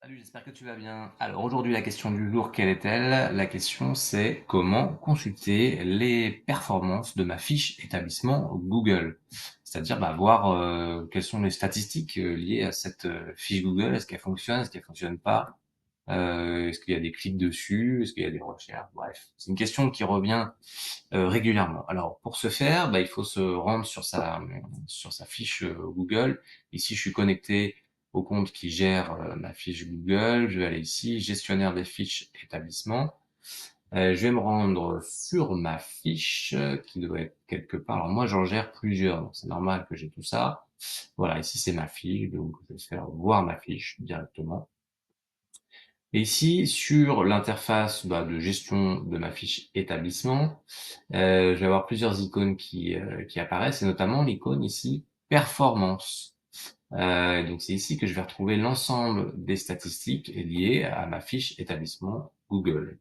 Salut, j'espère que tu vas bien. Alors aujourd'hui, la question du jour, quelle est-elle? La question c'est comment consulter les performances de ma fiche établissement Google. C'est-à-dire voir quelles sont les statistiques liées à cette fiche Google. Est-ce qu'elle fonctionne? Est-ce qu'elle fonctionne pas? Est-ce qu'il y a des clics dessus? Est-ce qu'il y a des recherches? Bref, c'est une question qui revient régulièrement. Alors pour ce faire, il faut se rendre sur sa fiche Google. Ici, je suis connecté au compte qui gère ma fiche Google. Je vais aller ici, gestionnaire des fiches établissement. Je vais me rendre sur ma fiche qui doit être quelque part. Alors moi, j'en gère plusieurs, donc c'est normal que j'ai tout ça. Voilà, ici c'est ma fiche, donc je vais faire voir ma fiche directement. Et ici, sur l'interface de gestion de ma fiche établissement, je vais avoir plusieurs icônes qui apparaissent, et notamment l'icône ici performance. Donc c'est ici que je vais retrouver l'ensemble des statistiques liées à ma fiche établissement Google.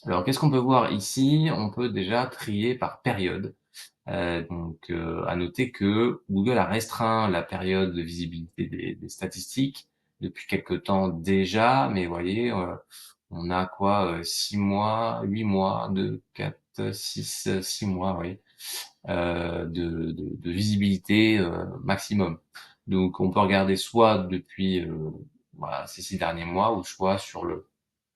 Alors qu'est-ce qu'on peut voir ici? On peut déjà trier par période. À noter que Google a restreint la période de visibilité des statistiques depuis quelque temps déjà, mais vous voyez, on a quoi, 6 mois, 8 mois, 2, 4, 6, 6 mois, vous voyez, de visibilité maximum. Donc on peut regarder soit depuis ces 6 derniers mois, ou soit sur le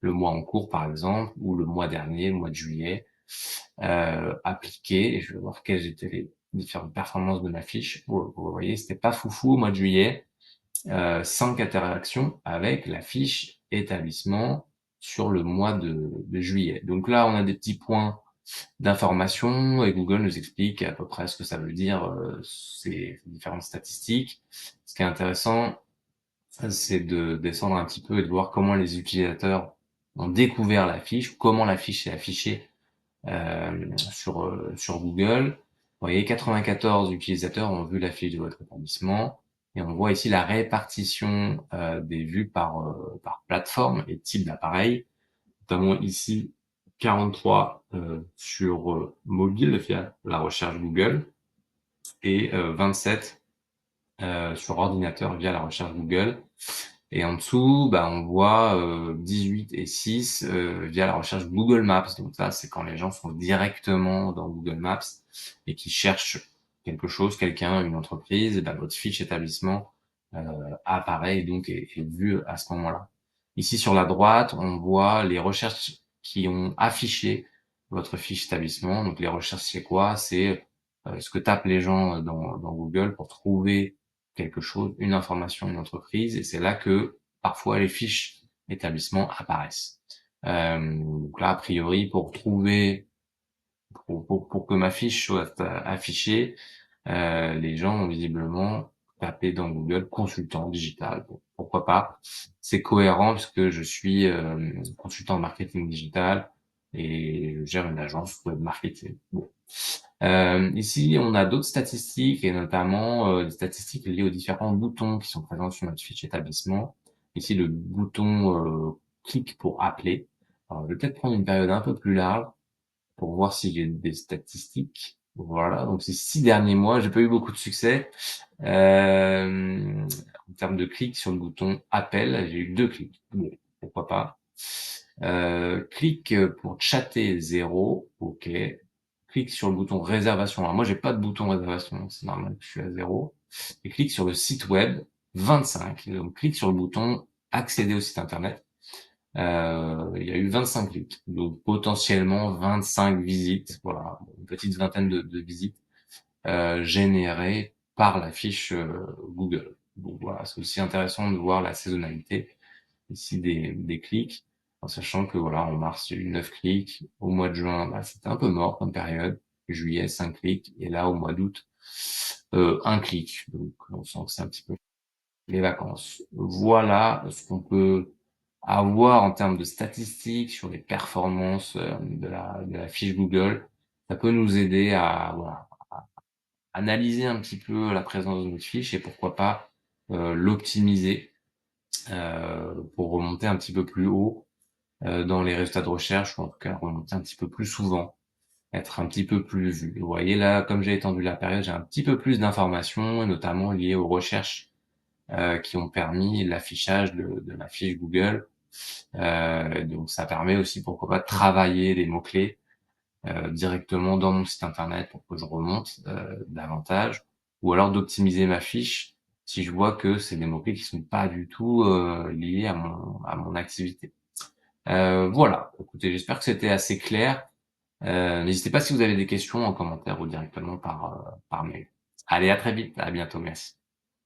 mois en cours par exemple, ou le mois dernier, le mois de juillet, appliqué, et je vais voir quelles étaient les différentes performances de ma fiche. Vous voyez, c'était pas foufou au mois de juillet, 5 interactions avec la fiche établissement sur le mois de juillet. Donc là, on a des petits points d'information et Google nous explique à peu près ce que ça veut dire, ces différentes statistiques. Ce qui est intéressant, c'est de descendre un petit peu et de voir comment les utilisateurs ont découvert la fiche, comment la fiche est affichée sur Google. Vous voyez, 94 utilisateurs ont vu la fiche de votre établissement, et on voit ici la répartition des vues par plateforme et type d'appareil. Notamment ici 43 sur mobile via la recherche Google, et 27 sur ordinateur via la recherche Google. Et en dessous, on voit 18 et 6 via la recherche Google Maps. Donc ça, c'est quand les gens sont directement dans Google Maps et qui cherchent quelque chose, quelqu'un, une entreprise, et votre fiche établissement apparaît et donc est vue à ce moment-là. Ici sur la droite, on voit les recherches qui ont affiché votre fiche établissement. Donc les recherches, c'est quoi? C'est ce que tapent les gens dans Google pour trouver quelque chose, une information, une entreprise, et c'est là que parfois les fiches établissements apparaissent. Donc là, a priori, pour que ma fiche soit affichée, les gens ont visiblement tapé dans Google consultant digital. Bon, pourquoi pas? C'est cohérent puisque je suis consultant en marketing digital et je gère une agence web marketing. Bon. Ici, on a d'autres statistiques, et notamment des statistiques liées aux différents boutons qui sont présents sur notre fiche établissement. Ici, le bouton clic pour appeler. Alors, je vais peut-être prendre une période un peu plus large pour voir si j'ai des statistiques. Voilà, donc ces 6 derniers mois, j'ai pas eu beaucoup de succès. En termes de clics sur le bouton appel, j'ai eu 2 clics. Bon, pourquoi pas. Clic pour chatter, 0. Ok. Clic sur le bouton réservation. Alors moi, j'ai pas de bouton réservation, c'est normal, je suis à 0. Et clic sur le site web, 25. Et donc clic sur le bouton accéder au site internet. Il y a eu 25 clics, donc potentiellement 25 visites, voilà, une petite vingtaine de visites générées par la fiche Google. Donc voilà, c'est aussi intéressant de voir la saisonnalité ici des clics, en sachant que voilà, en mars, il y a eu 9 clics, au mois de juin, c'était un peu mort comme période, juillet, 5 clics, et là, au mois d'août, 1 clic. Donc on sent que c'est un petit peu les vacances. Voilà ce qu'on peut avoir en termes de statistiques sur les performances de la fiche Google. Ça peut nous aider à analyser un petit peu la présence de notre fiche, et pourquoi pas l'optimiser pour remonter un petit peu plus haut dans les résultats de recherche, ou en tout cas remonter un petit peu plus souvent, être un petit peu plus vu. Vous voyez là, comme j'ai étendu la période, j'ai un petit peu plus d'informations, notamment liées aux recherches qui ont permis l'affichage de ma fiche Google. Donc ça permet aussi, pourquoi pas, de travailler les mots-clés directement dans mon site internet pour que je remonte davantage, ou alors d'optimiser ma fiche si je vois que c'est des mots-clés qui sont pas du tout liés à mon activité. Voilà, écoutez, j'espère que c'était assez clair. N'hésitez pas si vous avez des questions en commentaire ou directement par mail. Allez, à très vite, à bientôt, merci.